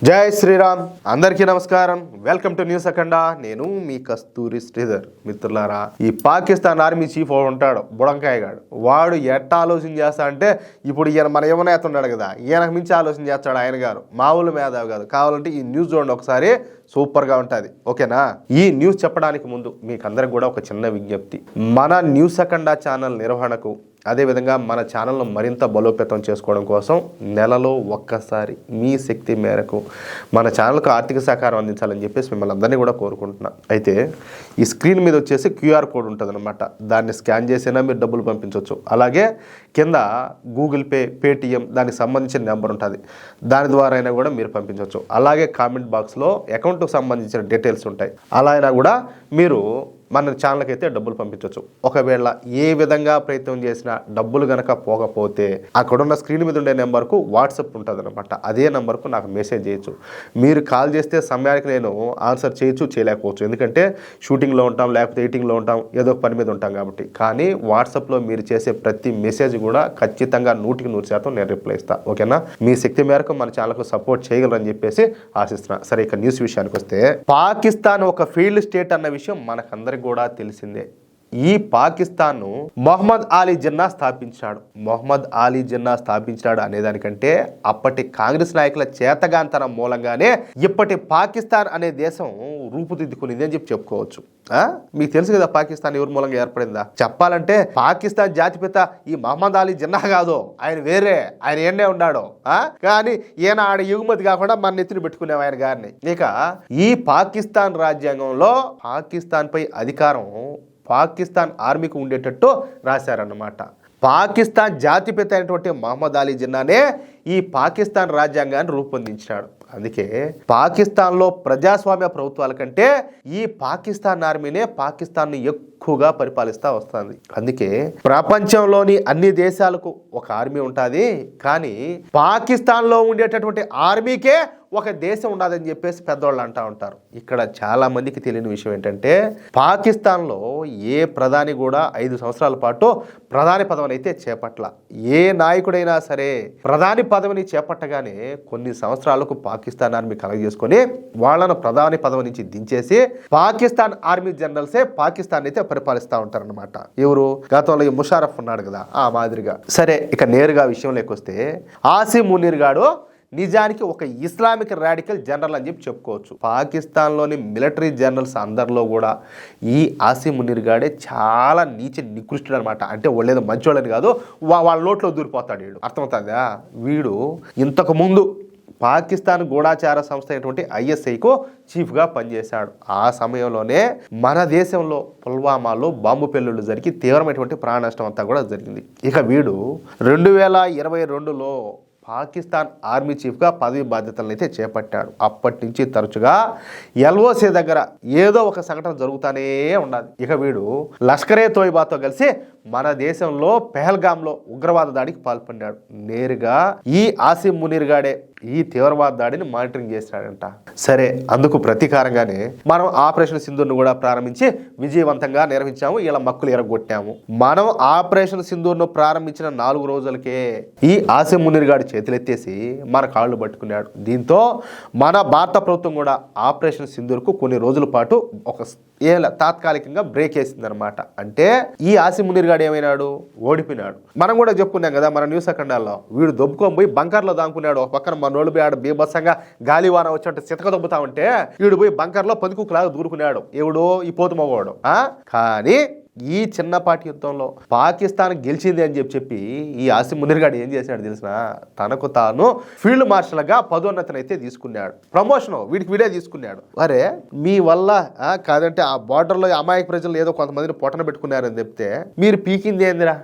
జై శ్రీరామ్. అందరికీ నమస్కారం. వెల్కమ్ టు న్యూస్ అఖండ. నేను మీ కస్తూరి శ్రీధర్. మిత్రులారా, ఈ పాకిస్తాన్ ఆర్మీ చీఫ్ ఉంటాడు బుడంకాయ గాడు. వాడు ఎట్ట ఆలోచన చేస్తా అంటే, ఇప్పుడు ఈయన మన యువనేత ఉన్నాడు కదా, ఈయనకు మించి ఆలోచన చేస్తాడు ఆయన గారు. మామూలు మేధావి కాదు. కావాలంటే ఈ న్యూస్ చూడండి ఒకసారి, సూపర్గా ఉంటుంది. ఓకేనా? ఈ న్యూస్ చెప్పడానికి ముందు మీకు అందరికి కూడా ఒక చిన్న విజ్ఞప్తి. మన న్యూస్ అఖండ ఛానల్ నిర్వహణకు, అదేవిధంగా మన ఛానల్ను మరింత బలోపేతం చేసుకోవడం కోసం నెలలో ఒక్కసారి మీ శక్తి మేరకు మన ఛానల్కు ఆర్థిక సహకారం అందించాలని చెప్పేసి మిమ్మల్ని అందరినీ కూడా కోరుకుంటున్నా. అయితే ఈ స్క్రీన్ మీద వచ్చేసి క్యూఆర్ కోడ్ ఉంటుంది అనమాట. దాన్ని స్కాన్ చేసినా మీరు డబ్బులు పంపించవచ్చు. అలాగే కింద గూగుల్ పే, పేటిఎం దానికి సంబంధించిన నెంబర్ ఉంటుంది, దాని ద్వారా అయినా కూడా మీరు పంపించవచ్చు. అలాగే కామెంట్ బాక్స్లో అకౌంట్కు సంబంధించిన డీటెయిల్స్ ఉంటాయి. అలా అయినా కూడా మీరు మన ఛానల్కి అయితే డబ్బులు పంపించవచ్చు. ఒకవేళ ఏ విధంగా ప్రయత్నం చేసినా డబ్బులు గనక పోకపోతే అక్కడున్న స్క్రీన్ మీద ఉండే నెంబర్కు వాట్సాప్ ఉంటుంది అనమాట. అదే నెంబర్కు నాకు మెసేజ్ చేయొచ్చు. మీరు కాల్ చేస్తే సమయానికి నేను ఆన్సర్ చేయొచ్చు, చేయలేకపోవచ్చు. ఎందుకంటే షూటింగ్లో ఉంటాం, లేకపోతే ఎడిటింగ్లో ఉంటాం, ఏదో పని మీద ఉంటాం కాబట్టి. కానీ వాట్సాప్లో మీరు చేసే ప్రతి మెసేజ్ కూడా ఖచ్చితంగా 100% నేను రిప్లై ఇస్తాను. ఓకేనా? మీ శక్తి మేరకు మన ఛానల్కు సపోర్ట్ చేయగలరని చెప్పేసి ఆశిస్తున్నా. సరే, ఇక న్యూస్ విషయానికి వస్తే, పాకిస్తాన్ ఒక ఫెయిల్డ్ స్టేట్ అన్న విషయం మనకందరికీ కూడా తెలిసిందే. ఈ పాకిస్తాన్ను మొహమ్మద్ అలీ జిన్నా స్థాపించాడు. మొహమ్మద్ అలీ జిన్నా స్థాపించాడు అనేదానికంటే అప్పటి కాంగ్రెస్ నాయకుల చేతగాంతనం మూలంగానే ఇప్పటి పాకిస్తాన్ అనే దేశం రూపుదిద్దుకునింది అని చెప్పుకోవచ్చు. మీకు తెలుసు కదా పాకిస్తాన్ ఎవరి మూలంగా ఏర్పడిందా? చెప్పాలంటే పాకిస్తాన్ జాతిపిత ఈ మొహమ్మద్ అలీ జిన్నా కాదు, ఆయన వేరే, ఆయన ఏండే ఉన్నాడు. కానీ ఈయన ఆడ ఎగుమతి కాకుండా మన నెత్తిని పెట్టుకునేవి ఆయన గారిని. ఇక ఈ పాకిస్తాన్ రాజ్యాంగంలో పాకిస్తాన్ పై అధికారం పాకిస్తాన్ ఆర్మీకి ఉండేటట్టు రాశారన్నమాట. పాకిస్తాన్ జాతిపిత అయినటువంటి మొహమ్మద్ అలీ జిన్నానే ఈ పాకిస్తాన్ రాజ్యాంగాన్ని రూపొందించాడు. అందుకే పాకిస్తాన్లో ప్రజాస్వామ్య ప్రభుత్వాల కంటే ఈ పాకిస్తాన్ ఆర్మీనే పాకిస్తాన్ను ఎక్కువగా పరిపాలిస్తూ వస్తుంది. అందుకే ప్రపంచంలోని అన్ని దేశాలకు ఒక ఆర్మీ ఉంటుంది, కానీ పాకిస్తాన్లో ఉండేటటువంటి ఆర్మీకే ఒక దేశం ఉండదని చెప్పేసి పెద్దవాళ్ళు అంటూ ఉంటారు. ఇక్కడ చాలా మందికి తెలియని విషయం ఏంటంటే, పాకిస్తాన్లో ఏ ప్రధాని కూడా 5 సంవత్సరాల పాటు ప్రధాని పదవిని అయితే చేపట్ల. ఏ నాయకుడైనా సరే ప్రధాని పదవిని చేపట్టగానే కొన్ని సంవత్సరాలకు పాకిస్తాన్ ఆర్మీ కలగజేసుకొని వాళ్ళను ప్రధాని పదవి నుంచి దించేసి పాకిస్తాన్ ఆర్మీ జనరల్సే పాకిస్తాన్ అయితే పరిపాలిస్తూ ఉంటారనమాట. ఎవరు? గతంలో ఈ ముషారఫ్ ఉన్నాడు కదా, ఆ మాదిరిగా. సరే, ఇక నేరుగా విషయంలోకి వస్తే, ఆసిమ్ మునీర్ గాడు నిజానికి ఒక ఇస్లామిక్ రాడికల్ జనరల్ అని చెప్పుకోవచ్చు. పాకిస్తాన్లోని మిలిటరీ జనరల్స్ అందరిలో కూడా ఈ ఆసిమ్ మునీర్ గాడే చాలా నికృష్టుడు అనమాట. అంటే వాళ్ళేదో మంచోళ్ళని కాదు, వాళ్ళ నోట్లో దూరిపోతాడు వీడు. అర్థమవుతుందా? వీడు ఇంతకు ముందు పాకిస్తాన్ గూఢాచార సంస్థ అయినటువంటి ISIకు చీఫ్గా పనిచేశాడు. ఆ సమయంలోనే మన దేశంలో పుల్వామాలో బాంబు పెళ్లిళ్ళు జరిగి తీవ్రమైనటువంటి ప్రాణ నష్టం అంతా కూడా జరిగింది. ఇక వీడు 2022లో పాకిస్తాన్ ఆర్మీ చీఫ్గా పదవి బాధ్యతలను అయితే చేపట్టాడు. అప్పటి నుంచి తరచుగా LOC దగ్గర ఏదో ఒక సంఘటన జరుగుతూనే ఉన్నది. ఇక వీడు లష్కరే తోయిబాతో కలిసి మన దేశంలో పెహల్గాంలో ఉగ్రవాద దాడికి పాల్పడ్డాడు. నేరుగా ఈ ఆసిమ్ మునీర్ గాడే ఈ తీవ్రవాద దాడిని మానిటరింగ్ చేశాడంట. సరే, అందుకు ప్రతీకారంగానే మనం ఆపరేషన్ సింధూర్ను కూడా ప్రారంభించి విజయవంతంగా నిర్వహించాము. ఇలా మక్కులు ఎరగొట్టాము. మనం ఆపరేషన్ సింధూర్ను ప్రారంభించిన 4 రోజులకే ఈ ఆసిమ్ మునీర్ గాడి చేతులెత్తేసి మన కాళ్ళు పట్టుకున్నాడు. దీంతో మన భారత ప్రభుత్వం కూడా ఆపరేషన్ సింధూర్కు కొన్ని రోజుల పాటు తాత్కాలికంగా బ్రేక్ వేసిందనమాట. అంటే ఈ ఆసిమ్ మునీర్ గాడు ఏమైనాడు? ఓడిపోయినాడు. మనం కూడా చెప్పుకున్నాం కదా మన న్యూస్ అఖండాల్లో, వీడు దొబ్బుకొని పోయి బంకర్లో దాక్కున్నాడు. ఒక పక్కన మన రోడ్డు పోయి ఆడ బీభత్సంగా గాలివాన వచ్చినట్టు సితక దొబ్బుతా ఉంటే వీడు పోయి బంకర్లో పందికులాగా దూరుకున్నాడు. ఎవడో ఈ పోతుమవాడు. కానీ ఈ చిన్నపాటి యుద్ధంలో పాకిస్తాన్ గెలిచింది అని చెప్పి ఈ ఆసిమ్ మునీర్ గాడు ఏం చేశాడు తెలిసిన? తనకు తాను ఫీల్డ్ మార్షల్గా పదోన్నతిని అయితే తీసుకున్నాడు. ప్రమోషన్ వీడే తీసుకున్నాడు. అరే, మీ వల్ల కాదంటే ఆ బార్డర్లో అమాయక ప్రజలు ఏదో కొంతమందిని పొట్టన పెట్టుకున్నారని చెప్తే మీరు పీకింది ఏందిరా,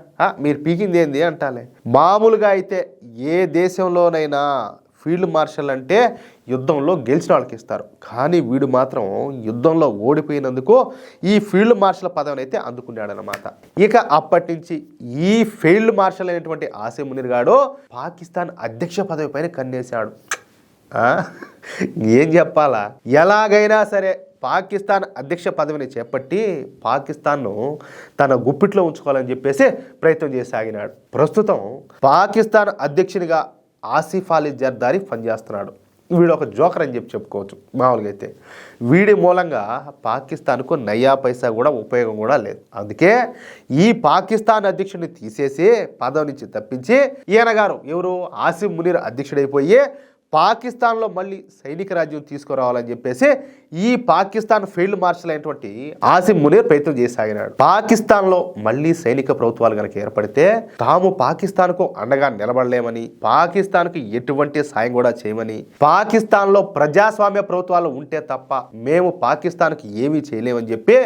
మీరు పీకింది ఏంది అంటాలే. మామూలుగా అయితే ఏ దేశంలోనైనా ఫీల్డ్ మార్షల్ అంటే యుద్ధంలో గెలిచిన వాళ్ళకి ఇస్తారు. కానీ వీడు మాత్రం యుద్ధంలో ఓడిపోయినందుకు ఈ ఫీల్డ్ మార్షల్ పదవిని అయితే అందుకున్నాడనమాట. ఇక అప్పటి నుంచి ఈ ఫీల్డ్ మార్షల్ అయినటువంటి ఆసిమ్ మునీర్ గాడు పాకిస్తాన్ అధ్యక్ష పదవి పైన కన్నేశాడు. ఏం చెప్పాలా? ఎలాగైనా సరే పాకిస్తాన్ అధ్యక్ష పదవిని చేపట్టి పాకిస్తాన్ను తన గుప్పిట్లో ఉంచుకోవాలని చెప్పేసి ప్రయత్నం చేసాగినాడు. ప్రస్తుతం పాకిస్తాన్ అధ్యక్షునిగా ఆసిఫ్ అలీ జర్దారీ పనిచేస్తున్నాడు. వీడు ఒక జోకర్ అని చెప్పుకోవచ్చు మామూలుగా అయితే. వీడి మూలంగా పాకిస్తాన్కు నయా పైసా కూడా ఉపయోగం కూడా లేదు. అందుకే ఈ పాకిస్తాన్ అధ్యక్షుడిని తీసేసి పదవి నుంచి తప్పించి ఈయన గారు ఎవరు ఆసిం మునీర్ అధ్యక్షుడైపోయి పాకిస్తాన్లో మళ్ళీ సైనిక రాజ్యం తీసుకురావాలని చెప్పేసి ఈ పాకిస్తాన్ ఫీల్డ్ మార్షల్ అయినటువంటి ఆసిం మునీర్ ప్రయత్నం చేసాగినాడు. పాకిస్తాన్లో మళ్ళీ సైనిక ప్రభుత్వాలు కనుక ఏర్పడితే తాము పాకిస్తాన్కు అండగా నిలబడలేమని, పాకిస్తాన్కు ఎటువంటి సాయం కూడా చేయమని, పాకిస్తాన్లో ప్రజాస్వామ్య ప్రభుత్వాలు ఉంటే తప్ప మేము పాకిస్తాన్కి ఏమీ చేయలేమని చెప్పి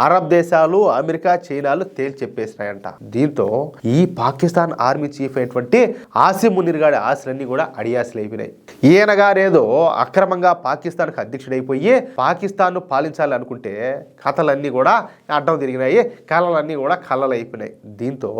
అరబ్ దేశాలు, అమెరికా, చైనాలు తేల్చి చెప్పేసినాయంట. దీంతో ఈ పాకిస్తాన్ ఆర్మీ చీఫ్ అయినటువంటి ఆసిం మునీర్ గారి ఆశలన్నీ కూడా అడియాసలు అయిపోయినాయి. ఈయన గారేదో అక్రమంగా పాకిస్తాన్కి అధ్యక్షుడైపోయి పాకిస్తాన్ను పాలించాలి అనుకుంటే కథలన్నీ కూడా అడ్డం తిరిగినాయి, కళలన్నీ కూడా కళ్ళలు అయిపోయినాయి. దీంతో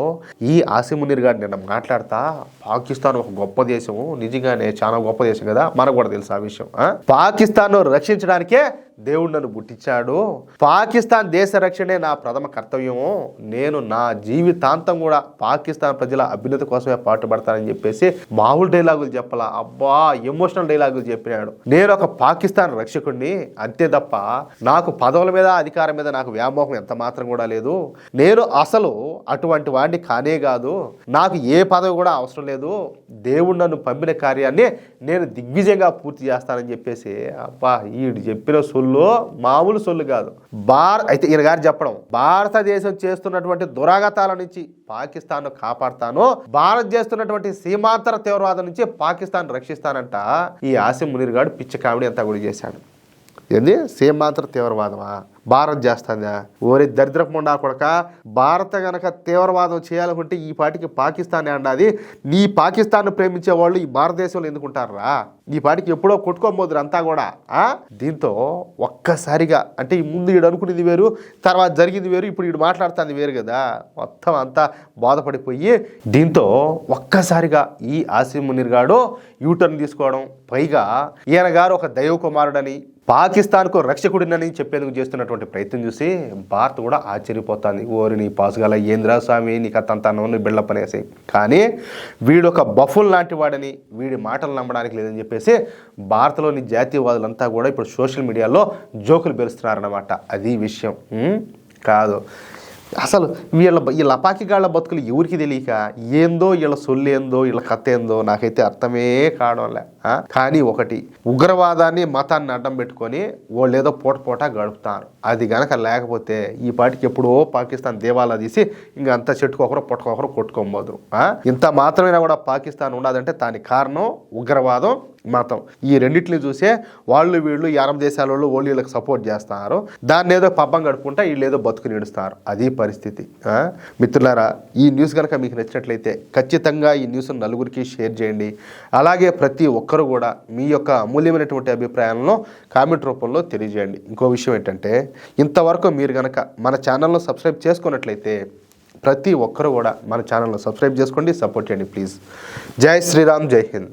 ఈ ఆసిం మునీర్ గారు నిన్న మాట్లాడతా పాకిస్తాన్ ఒక గొప్ప దేశం, నిజంగానే చాలా గొప్ప దేశం కదా, మనకు కూడా తెలుసు ఆ విషయం. పాకిస్తాన్ను రక్షించడానికే దేవుడు నన్ను పుట్టించాడు, పాకిస్తాన్ దేశ రక్షణే నా ప్రథమ కర్తవ్యము, నేను నా జీవితాంతం కూడా పాకిస్తాన్ ప్రజల అభ్యున్నతి కోసమే పాటుపడతానని చెప్పేసి మామూలు డైలాగులు చెప్పాలా, అబ్బా ఎమోషనల్ డైలాగులు చెప్పినాడు. నేను ఒక పాకిస్తాన్ రక్షకుడిని అంతే తప్ప నాకు పదవుల మీద అధికారం మీద నాకు వ్యామోహం ఎంత మాత్రం కూడా లేదు, నేను అసలు అటువంటి వాడిని కానే కాదు, నాకు ఏ పదవి కూడా అవసరం లేదు, దేవుడు నన్ను పంపిన కార్యాన్ని నేను దిగ్విజయంగా పూర్తి చేస్తానని చెప్పేసి అబ్బా ఈడు చెప్పిన సొల్లు మామూలు సొల్లు కాదు. అయితే ఈయన గారు చెప్పడం భారతదేశం చేస్తున్నటువంటి దురాగతాల నుంచి పాకిస్తాన్ను కాపాడుతాను, భారత్ చేస్తున్నటువంటి సీమాంతర తీవ్రవాదం నుంచి పాకిస్తాన్ రక్షిస్తానంట ఈ ఆసిం మునీర్ గారు పిచ్చి కామెడీ అంతా కూడా చేశాడు. ఏంది సీమాంతర తీవ్రవాదమా భారత్ చేస్తుందా? ఓరి దరిద్రపు ముండా కొడక, భారత గనక తీవ్రవాదం చేయాలనుకుంటే ఈ పాటికి పాకిస్తాన్ అండాది. నీ పాకిస్తాన్ను ప్రేమించే వాళ్ళు ఈ భారతదేశంలో ఎందుకుంటారా? ఈ పాటికి ఎప్పుడో కొట్టుకోబోదురు అంతా కూడా. దీంతో ఒక్కసారిగా అంటే ఈ ముందు ఈడు అనుకునేది వేరు, తర్వాత జరిగింది వేరు, ఇప్పుడు ఈడు మాట్లాడుతుంది వేరు కదా, మొత్తం అంతా బాధపడిపోయి దీంతో ఒక్కసారిగా ఈ ఆసిం మునీర్ గారు యూటర్న్ తీసుకోవడం, పైగా ఈయన గారు ఒక దైవ కుమారుడని, పాకిస్తాన్కు రక్షకుడినని చెప్పేందుకు చేస్తున్నటువంటి ప్రయత్నం చూసి భారత్ కూడా ఆశ్చర్యపోతుంది. ఓరి నీ పాసుగల ఏంద్రా స్వామి నీకు అత్తంతా నోన్ని బిల్డప్ అనేసి. కానీ వీడు ఒక బఫుల్ లాంటి వాడని, వీడి మాటలు నమ్మడానికి లేదని చెప్పేసి భారత్లోని జాతీయవాదులంతా కూడా ఇప్పుడు సోషల్ మీడియాలో జోకులు పెరుస్తున్నారన్నమాట. అది విషయం కాదు. అసలు ఈ లపాకిగాళ్ల బతుకులు ఎవరికి తెలియక ఏందో వీళ్ళ సొల్లేందో వీళ్ళ కథ ఏందో నాకైతే అర్థమే కావడంలే. కానీ ఒకటి, ఉగ్రవాదాన్ని మతాన్ని అడ్డం పెట్టుకొని వాళ్ళు ఏదో పూట గడుపుతారు. అది గనక లేకపోతే ఈ పాటికి ఎప్పుడో పాకిస్తాన్ దేవాలా తీసి ఇంకా అంత చెట్టుకొకరు పొట్టకొకరు కొట్టుకోబోదురు. ఇంత మాత్రమైనా కూడా పాకిస్తాన్ ఉండదంటే దానికి కారణం ఉగ్రవాదం, మతం. ఈ రెండింటిని చూసే వాళ్ళు వీళ్ళు ఈ అరబ్ దేశాల వాళ్ళు వీళ్ళకి సపోర్ట్ చేస్తున్నారు. దాన్ని ఏదో పబ్బం గడుపుకుంటా వీళ్ళు ఏదో బతుకు నిడుస్తారు. అది పరిస్థితి. మిత్రులారా, ఈ న్యూస్ కనుక మీకు నచ్చినట్లయితే ఖచ్చితంగా ఈ న్యూస్ నలుగురికి షేర్ చేయండి. అలాగే ప్రతి ఒక్కరు కూడా మీ యొక్క అమూల్యమైనటువంటి అభిప్రాయాలను కామెంట్ రూపంలో తెలియజేయండి. ఇంకో విషయం ఏంటంటే, ఇంతవరకు మీరు కనుక మన ఛానల్ను సబ్స్క్రైబ్ చేసుకున్నట్లయితే ప్రతి ఒక్కరు కూడా మన ఛానల్ను సబ్స్క్రైబ్ చేసుకోండి, సపోర్ట్ చేయండి ప్లీజ్. జై శ్రీరామ్, జై హింద్.